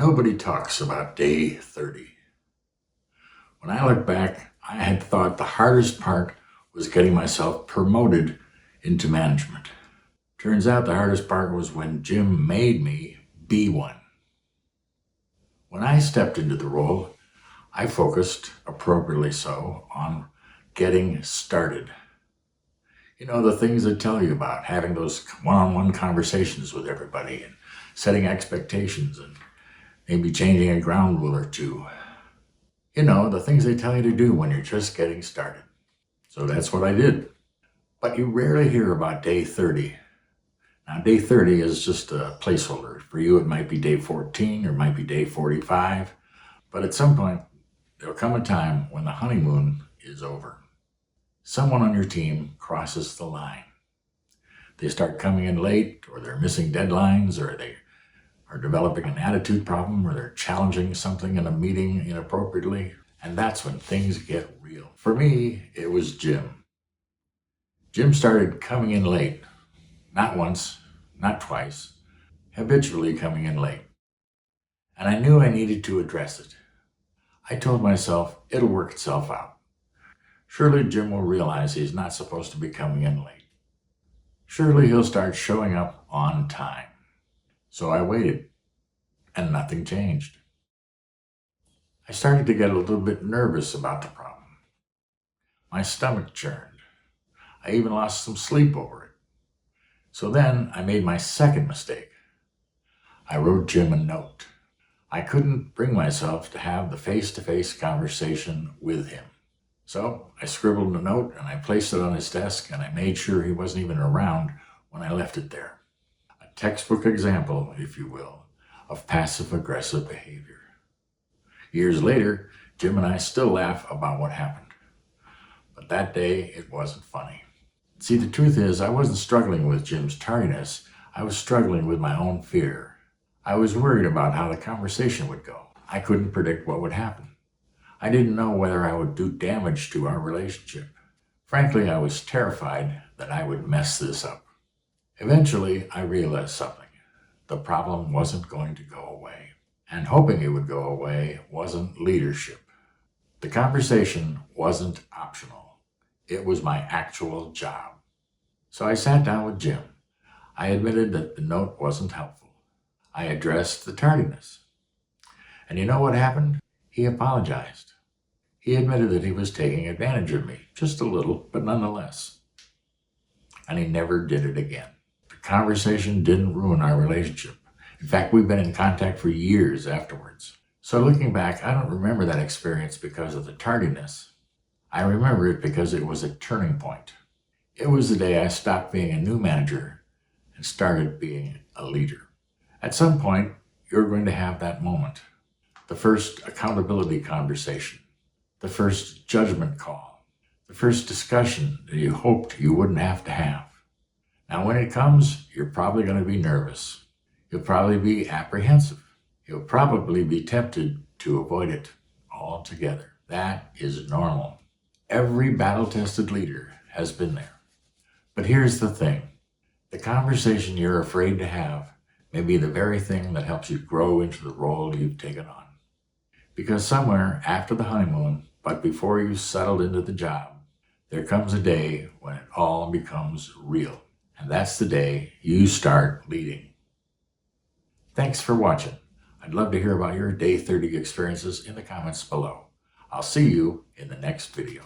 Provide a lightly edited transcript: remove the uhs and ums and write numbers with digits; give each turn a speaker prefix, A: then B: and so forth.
A: Nobody talks about day 30. When I look back, I had thought the hardest part was getting myself promoted into management. Turns out the hardest part was when Jim made me be one. When I stepped into the role, I focused, appropriately so, on getting started. You know, the things they tell you about, having those one-on-one conversations with everybody and setting expectations and maybe changing a ground rule or two. You know, the things they tell you to do when you're just getting started. So that's what I did. But you rarely hear about day 30. Now, day 30 is just a placeholder. For you, it might be day 14 or it might be day 45. But at some point, there'll come a time when the honeymoon is over. Someone on your team crosses the line. They start coming in late, or they're missing deadlines, or they are developing an attitude problem, or they're challenging something in a meeting inappropriately. And that's when things get real. For me, it was Jim. Jim started coming in late. Not once, not twice, habitually coming in late. And I knew I needed to address it. I told myself, it'll work itself out. Surely Jim will realize he's not supposed to be coming in late. Surely he'll start showing up on time. So I waited, and nothing changed. I started to get a little bit nervous about the problem. My stomach churned. I even lost some sleep over it. So then I made my second mistake. I wrote Jim a note. I couldn't bring myself to have the face-to-face conversation with him. So I scribbled a note and I placed it on his desk, and I made sure he wasn't even around when I left it there. A textbook example, if you will, of passive-aggressive behavior. Years later, Jim and I still laugh about what happened. But that day, it wasn't funny. See, the truth is, I wasn't struggling with Jim's tardiness. I was struggling with my own fear. I was worried about how the conversation would go. I couldn't predict what would happen. I didn't know whether I would do damage to our relationship. Frankly, I was terrified that I would mess this up. Eventually, I realized something. The problem wasn't going to go away. And hoping it would go away wasn't leadership. The conversation wasn't optional. It was my actual job. So I sat down with Jim. I admitted that the note wasn't helpful. I addressed the tardiness. And you know what happened? He apologized. He admitted that he was taking advantage of me, just a little, but nonetheless. And he never did it again. The conversation didn't ruin our relationship. In fact, we've been in contact for years afterwards. So looking back, I don't remember that experience because of the tardiness. I remember it because it was a turning point. It was the day I stopped being a new manager and started being a leader. At some point, you're going to have that moment. The first accountability conversation, the first judgment call, the first discussion that you hoped you wouldn't have to have. Now, when it comes, you're probably going to be nervous. You'll probably be apprehensive. You'll probably be tempted to avoid it altogether. That is normal. Every battle-tested leader has been there. But here's the thing. The conversation you're afraid to have may be the very thing that helps you grow into the role you've taken on. Because somewhere after the honeymoon, but before you settled into the job, there comes a day when it all becomes real. And that's the day you start leading. Thanks for watching. I'd love to hear about your day 30 experiences in the comments below. I'll see you in the next video.